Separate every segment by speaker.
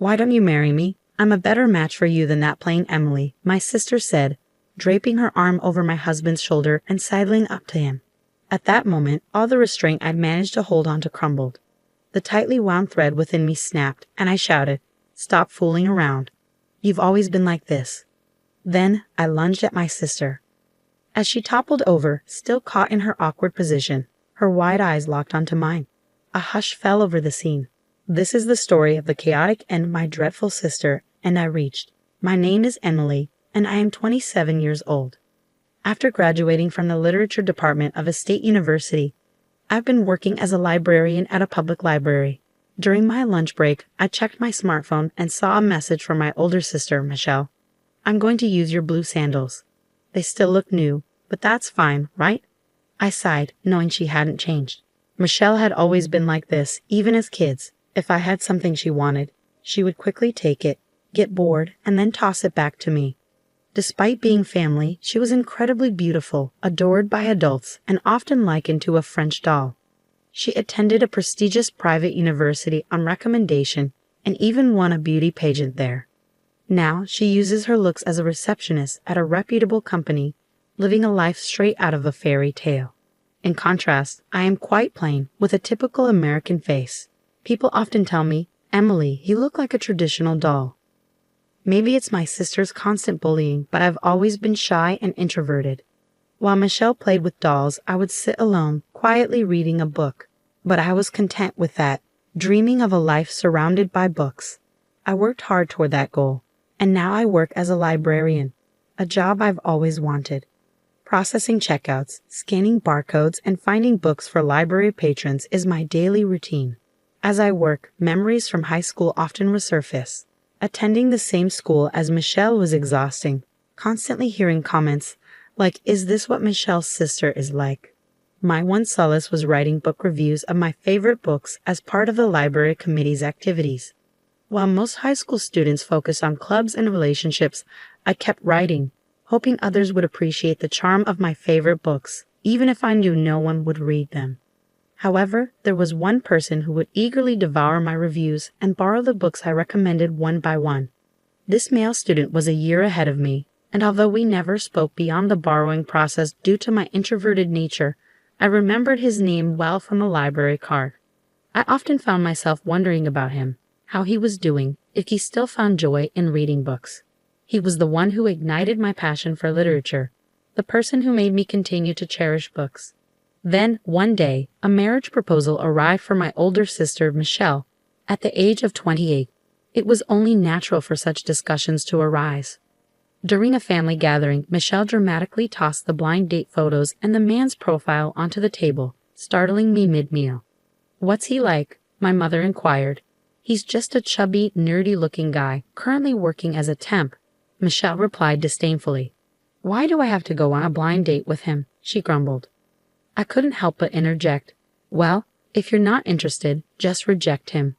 Speaker 1: Why don't you marry me? I'm a better match for you than that plain Emily, my sister said, draping her arm over my husband's shoulder and sidling up to him. At that moment, all the restraint I'd managed to hold on to crumbled. The tightly wound thread within me snapped, and I shouted, "Stop fooling around. You've always been like this." Then I lunged at my sister. As she toppled over, still caught in her awkward position, her wide eyes locked onto mine. A hush fell over the scene. This is the story of the chaotic end of my dreadful sister, and I reached. My name is Emily, and I am 27 years old. After graduating from the literature department of a state university, I've been working as a librarian at a public library. During my lunch break, I checked my smartphone and saw a message from my older sister, Michelle. "I'm going to use your blue sandals. They still look new, but that's fine, right?" I sighed, knowing she hadn't changed. Michelle had always been like this, even as kids. If I had something she wanted, she would quickly take it, get bored, and then toss it back to me. Despite being family, she was incredibly beautiful, adored by adults, and often likened to a French doll. She attended a prestigious private university on recommendation and even won a beauty pageant there. Now she uses her looks as a receptionist at a reputable company, living a life straight out of a fairy tale. In contrast, I am quite plain, with a typical American face. People often tell me, "Emily, you look like a traditional doll." Maybe it's my sister's constant bullying, but I've always been shy and introverted. While Michelle played with dolls, I would sit alone, quietly reading a book. But I was content with that, dreaming of a life surrounded by books. I worked hard toward that goal, and now I work as a librarian, a job I've always wanted. Processing checkouts, scanning barcodes, and finding books for library patrons is my daily routine. As I work, memories from high school often resurface. Attending the same school as Michelle was exhausting, constantly hearing comments like, "Is this what Michelle's sister is like?" My one solace was writing book reviews of my favorite books as part of the library committee's activities. While most high school students focus on clubs and relationships, I kept writing, hoping others would appreciate the charm of my favorite books, even if I knew no one would read them. However, there was one person who would eagerly devour my reviews and borrow the books I recommended one by one. This male student was a year ahead of me, and although we never spoke beyond the borrowing process due to my introverted nature, I remembered his name well from the library card. I often found myself wondering about him, how he was doing, if he still found joy in reading books. He was the one who ignited my passion for literature, the person who made me continue to cherish books. Then, one day, a marriage proposal arrived for my older sister, Michelle, at the age of 28. It was only natural for such discussions to arise. During a family gathering, Michelle dramatically tossed the blind date photos and the man's profile onto the table, startling me mid-meal. "What's he like?" my mother inquired. "He's just a chubby, nerdy-looking guy, currently working as a temp," Michelle replied disdainfully. "Why do I have to go on a blind date with him?" she grumbled. I couldn't help but interject, "Well, if you're not interested, just reject him."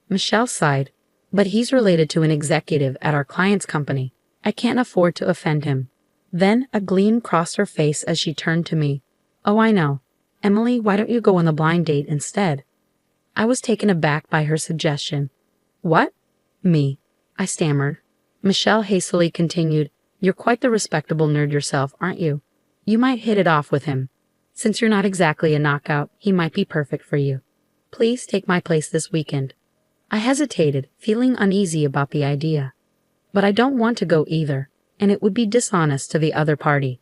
Speaker 1: Michelle sighed, "But he's related to an executive at our client's company. I can't afford to offend him." Then a gleam crossed her face as she turned to me. "Oh, I know. Emily, why don't you go on the blind date instead?" I was taken aback by her suggestion. "What? Me?" I stammered. Michelle hastily continued, "You're quite the respectable nerd yourself, aren't you? You might hit it off with him. Since you're not exactly a knockout, he might be perfect for you. Please take my place this weekend." I hesitated, feeling uneasy about the idea. But I don't want to go either, and it would be dishonest to the other party.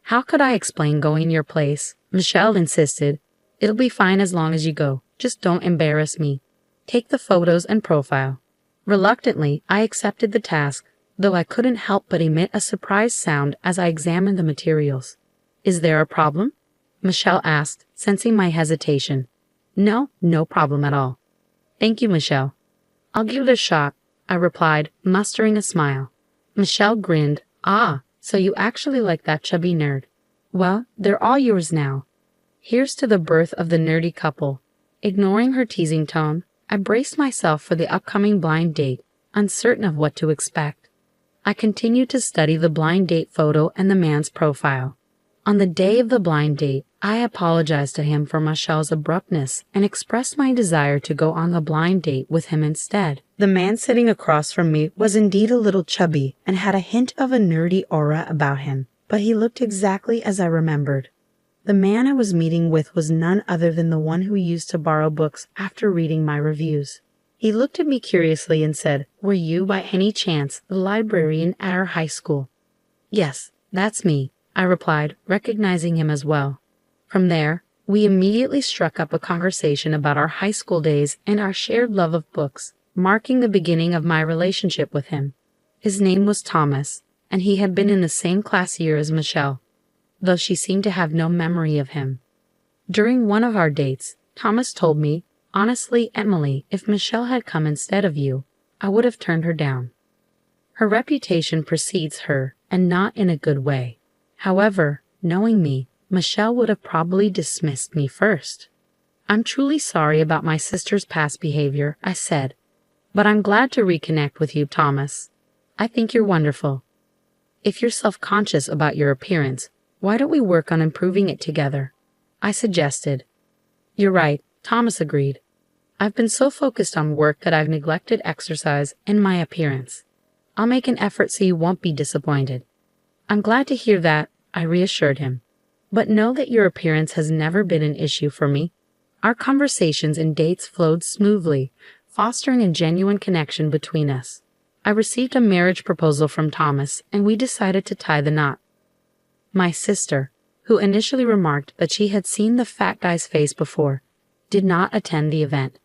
Speaker 1: "How could I explain going to your place?" Michelle insisted. "It'll be fine as long as you go. Just don't embarrass me. Take the photos and profile." Reluctantly, I accepted the task, though I couldn't help but emit a surprised sound as I examined the materials. "Is there a problem?" Michelle asked, sensing my hesitation. "No, no problem at all." "Thank you, Michelle. I'll give it a shot," I replied, mustering a smile. Michelle grinned. "Ah, so you actually like that chubby nerd. Well, they're all yours now." Here's to the birth of the nerdy couple. Ignoring her teasing tone, I braced myself for the upcoming blind date, uncertain of what to expect. I continued to study the blind date photo and the man's profile. On the day of the blind date, I apologized to him for Michelle's abruptness and expressed my desire to go on the blind date with him instead. The man sitting across from me was indeed a little chubby and had a hint of a nerdy aura about him, but he looked exactly as I remembered. The man I was meeting with was none other than the one who used to borrow books after reading my reviews. He looked at me curiously and said, "Were you, by any chance, the librarian at our high school?" "Yes, that's me," I replied, recognizing him as well. From there, we immediately struck up a conversation about our high school days and our shared love of books, marking the beginning of my relationship with him. His name was Thomas, and he had been in the same class year as Michelle, though she seemed to have no memory of him. During one of our dates, Thomas told me, "Honestly, Emily, if Michelle had come instead of you, I would have turned her down. Her reputation precedes her, and not in a good way. However, knowing me, Michelle would have probably dismissed me first." "I'm truly sorry about my sister's past behavior," I said, "but I'm glad to reconnect with you, Thomas. I think you're wonderful. If you're self-conscious about your appearance, why don't we work on improving it together?" I suggested. "You're right," Thomas agreed. "I've been so focused on work that I've neglected exercise and my appearance. I'll make an effort so you won't be disappointed." "I'm glad to hear that," I reassured him. "But know that your appearance has never been an issue for me." Our conversations and dates flowed smoothly, fostering a genuine connection between us. I received a marriage proposal from Thomas, and we decided to tie the knot. My sister, who initially remarked that she had seen the fat guy's face before, did not attend the event.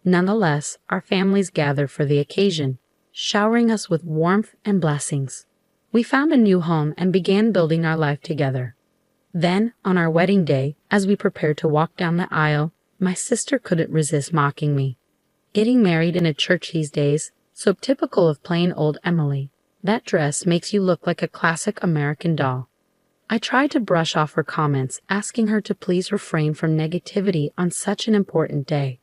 Speaker 1: Nonetheless, our families gathered for the occasion, showering us with warmth and blessings. We found a new home and began building our life together. Then, on our wedding day, as we prepared to walk down the aisle, my sister couldn't resist mocking me. "Getting married in a church these days, so typical of plain old Emily. That dress makes you look like a classic American doll." I tried to brush off her comments, asking her to please refrain from negativity on such an important day.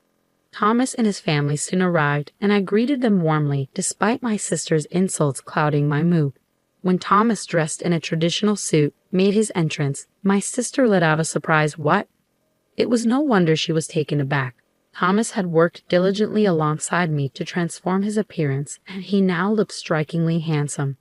Speaker 1: Thomas and his family soon arrived, and I greeted them warmly despite my sister's insults clouding my mood. When Thomas, dressed in a traditional suit, made his entrance, my sister let out a surprised "What?" It was no wonder she was taken aback. Thomas had worked diligently alongside me to transform his appearance, and he now looked strikingly handsome.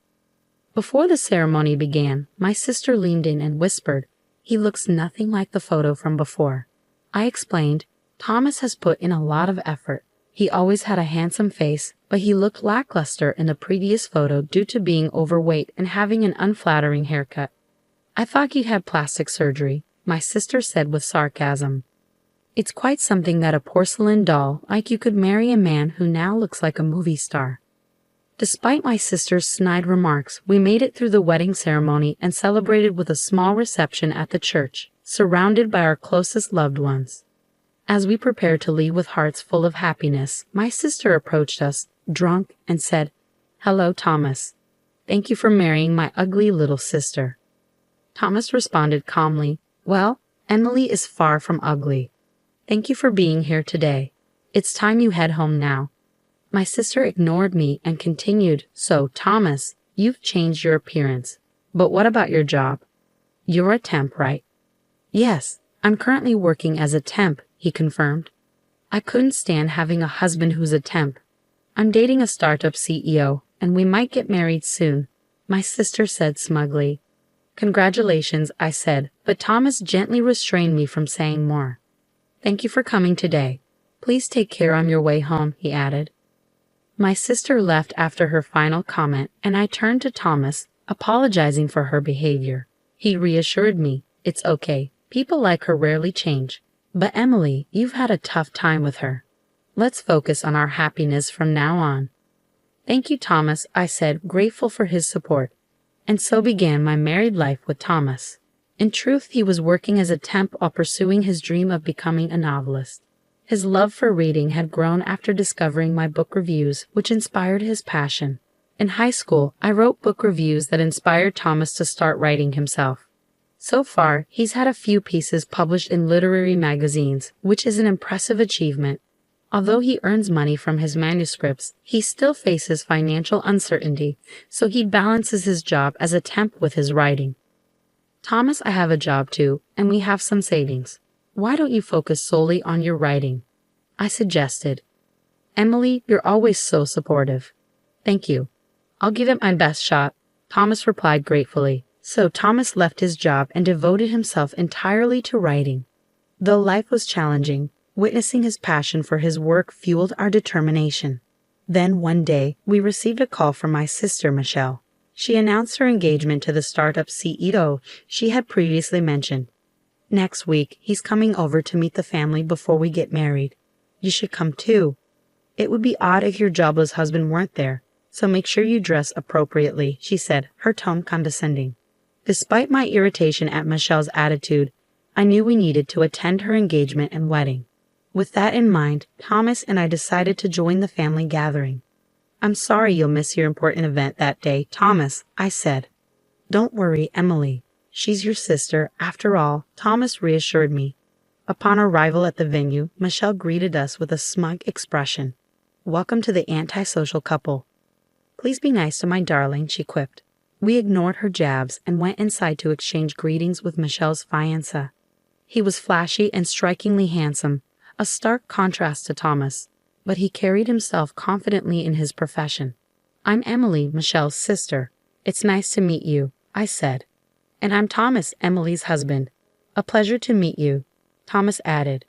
Speaker 1: Before the ceremony began, my sister leaned in and whispered, "He looks nothing like the photo from before." I explained, "Thomas has put in a lot of effort. He always had a handsome face, but he looked lackluster in the previous photo due to being overweight and having an unflattering haircut." "I thought he'd had plastic surgery," my sister said with sarcasm. "It's quite something that a porcelain doll like you could marry a man who now looks like a movie star." Despite my sister's snide remarks, we made it through the wedding ceremony and celebrated with a small reception at the church, surrounded by our closest loved ones. As we prepared to leave with hearts full of happiness, my sister approached us, drunk, and said, "Hello, Thomas. Thank you for marrying my ugly little sister." Thomas responded calmly, "Well, Emily is far from ugly. Thank you for being here today. It's time you head home now." My sister ignored me and continued, "So, Thomas, you've changed your appearance. But what about your job? You're a temp, right?" "Yes, I'm currently working as a temp," he confirmed. I couldn't stand having a husband who's a temp. "I'm dating a startup CEO, and we might get married soon," my sister said smugly. "Congratulations," I said, but Thomas gently restrained me from saying more. "Thank you for coming today. Please take care on your way home," he added. My sister left after her final comment, and I turned to Thomas, apologizing for her behavior. He reassured me, "It's okay. People like her rarely change. But Emily, you've had a tough time with her. Let's focus on our happiness from now on." "Thank you, Thomas," I said, grateful for his support. And so began my married life with Thomas. In truth, he was working as a temp while pursuing his dream of becoming a novelist. His love for reading had grown after discovering my book reviews, which inspired his passion. In high school, I wrote book reviews that inspired Thomas to start writing himself. So far, he's had a few pieces published in literary magazines, which is an impressive achievement. Although he earns money from his manuscripts, he still faces financial uncertainty, so he balances his job as a temp with his writing. Thomas, I have a job too, and we have some savings. Why don't you focus solely on your writing? I suggested. Emily, you're always so supportive. Thank you. I'll give it my best shot, Thomas replied gratefully. So Thomas left his job and devoted himself entirely to writing. Though life was challenging, witnessing his passion for his work fueled our determination. Then one day, we received a call from my sister Michelle. She announced her engagement to the startup CEO she had previously mentioned. Next week, he's coming over to meet the family before we get married. You should come too. It would be odd if your jobless husband weren't there, so make sure you dress appropriately, she said, her tone condescending. Despite my irritation at Michelle's attitude, I knew we needed to attend her engagement and wedding. With that in mind, Thomas and I decided to join the family gathering. I'm sorry you'll miss your important event that day, Thomas, I said. Don't worry, Emily. She's your sister, after all, Thomas reassured me. Upon arrival at the venue, Michelle greeted us with a smug expression. Welcome to the antisocial couple. Please be nice to my darling, she quipped. We ignored her jabs and went inside to exchange greetings with Michelle's fiancé. He was flashy and strikingly handsome, a stark contrast to Thomas, but he carried himself confidently in his profession. I'm Emily, Michelle's sister. It's nice to meet you, I said. And I'm Thomas, Emily's husband. A pleasure to meet you, Thomas added.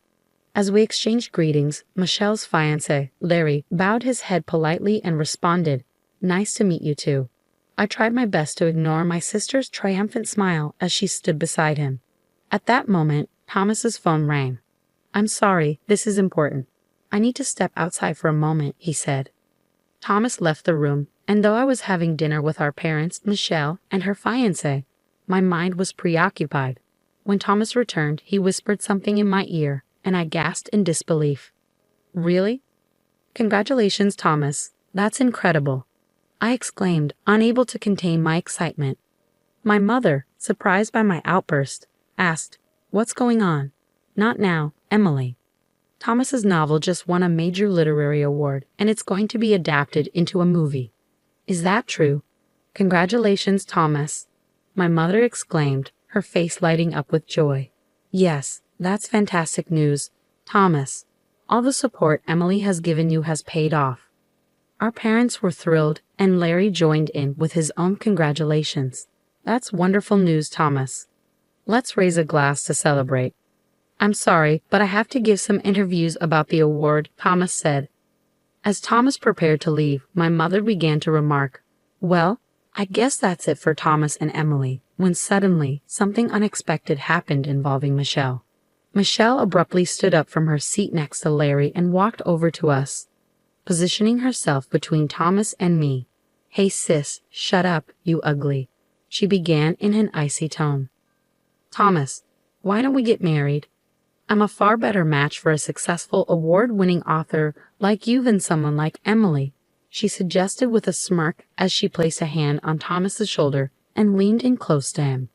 Speaker 1: As we exchanged greetings, Michelle's fiancé, Larry, bowed his head politely and responded, Nice to meet you too. I tried my best to ignore my sister's triumphant smile as she stood beside him. At that moment, Thomas's phone rang. I'm sorry, this is important. I need to step outside for a moment, he said. Thomas left the room, and though I was having dinner with our parents, Michelle, and her fiancé, my mind was preoccupied. When Thomas returned, he whispered something in my ear, and I gasped in disbelief. Really? Congratulations, Thomas. That's incredible, I exclaimed, unable to contain my excitement. My mother, surprised by my outburst, asked, What's going on? Not now, Emily. Thomas's novel just won a major literary award, and it's going to be adapted into a movie. Is that true? Congratulations, Thomas, my mother exclaimed, her face lighting up with joy. Yes, that's fantastic news, Thomas. All the support Emily has given you has paid off. Our parents were thrilled, and Larry joined in with his own congratulations. That's wonderful news, Thomas. Let's raise a glass to celebrate. I'm sorry, but I have to give some interviews about the award, Thomas said. As Thomas prepared to leave, my mother began to remark, Well, I guess that's it for Thomas and Emily, when suddenly something unexpected happened involving Michelle. Michelle abruptly stood up from her seat next to Larry and walked over to us, positioning herself between Thomas and me. Hey sis, shut up, you ugly, she began in an icy tone. Thomas, why don't we get married? I'm a far better match for a successful award-winning author like you than someone like Emily, she suggested with a smirk as she placed a hand on Thomas's shoulder and leaned in close to him.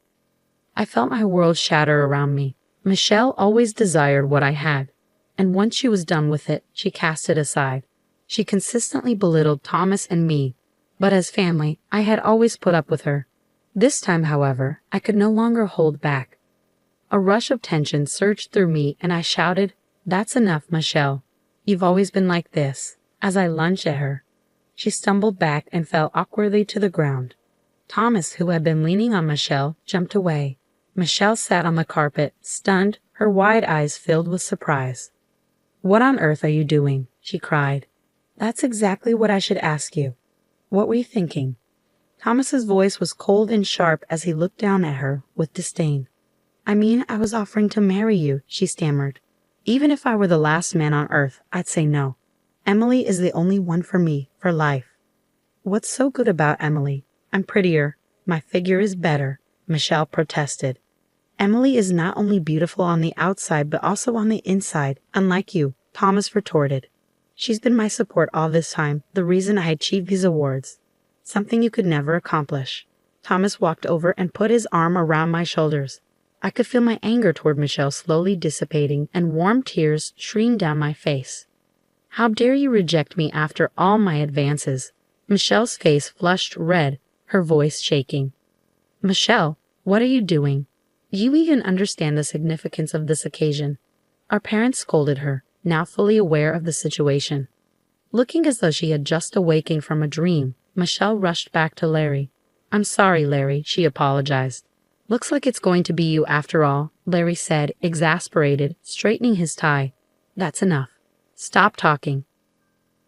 Speaker 1: I felt my world shatter around me. Michelle always desired what I had, and once she was done with it, she cast it aside. She consistently belittled Thomas and me, but as family, I had always put up with her. This time, however, I could no longer hold back. A rush of tension surged through me, and I shouted, That's enough, Michelle. You've always been like this, as I lunged at her. She stumbled back and fell awkwardly to the ground. Thomas, who had been leaning on Michelle, jumped away. Michelle sat on the carpet, stunned, her wide eyes filled with surprise. What on earth are you doing? She cried. That's exactly what I should ask you. What were you thinking? Thomas's voice was cold and sharp as he looked down at her with disdain. I mean, I was offering to marry you, she stammered. Even if I were the last man on earth, I'd say no. Emily is the only one for me, for life. What's so good about Emily? I'm prettier. My figure is better, Michelle protested. Emily is not only beautiful on the outside, but also on the inside, unlike you, Thomas retorted. She's been my support all this time, the reason I achieved these awards. Something you could never accomplish. Thomas walked over and put his arm around my shoulders. I could feel my anger toward Michelle slowly dissipating, and warm tears streamed down my face. How dare you reject me after all my advances? Michelle's face flushed red, her voice shaking. Michelle, what are you doing? You even understand the significance of this occasion. Our parents scolded her, now fully aware of the situation. Looking as though she had just awakened from a dream, Michelle rushed back to Larry. I'm sorry, Larry, she apologized. Looks like it's going to be you after all, Larry said, exasperated, straightening his tie. That's enough. Stop talking.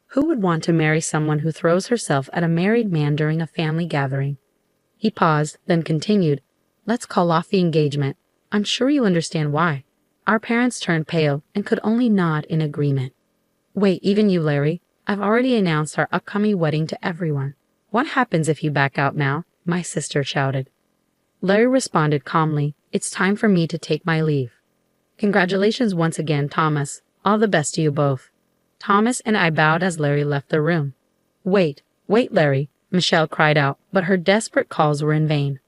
Speaker 1: Who would want to marry someone who throws herself at a married man during a family gathering? He paused, then continued, Let's call off the engagement. I'm sure you understand why. Our parents turned pale and could only nod in agreement. Wait, even you, Larry? I've already announced our upcoming wedding to everyone. What happens if you back out now? My sister shouted. Larry responded calmly, It's time for me to take my leave. Congratulations once again, Thomas. All the best to you both. Thomas and I bowed as Larry left the room. Wait, Larry, Michelle cried out, but her desperate calls were in vain.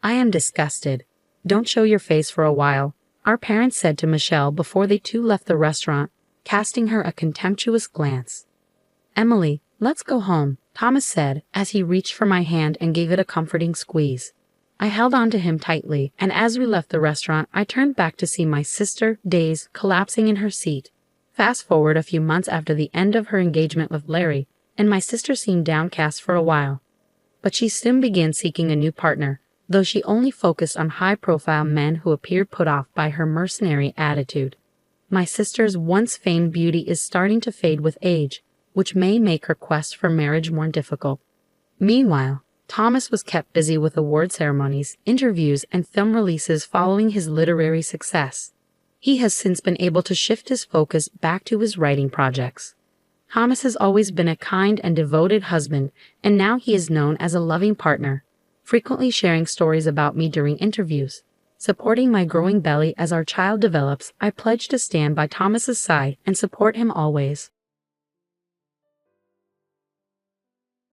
Speaker 1: I am disgusted. Don't show your face for a while, our parents said to Michelle before they too left the restaurant, casting her a contemptuous glance. Emily, let's go home, Thomas said as he reached for my hand and gave it a comforting squeeze. I held on to him tightly, and as we left the restaurant, I turned back to see my sister, dazed, collapsing in her seat. Fast forward a few months after the end of her engagement with Larry, and my sister seemed downcast for a while. But she soon began seeking a new partner, though she only focused on high-profile men who appeared put off by her mercenary attitude. My sister's once famed beauty is starting to fade with age, which may make her quest for marriage more difficult. Meanwhile, Thomas was kept busy with award ceremonies, interviews, and film releases following his literary success. He has since been able to shift his focus back to his writing projects. Thomas has always been a kind and devoted husband, and now he is known as a loving partner, frequently sharing stories about me during interviews. Supporting my growing belly as our child develops, I pledge to stand by Thomas's side and support him always.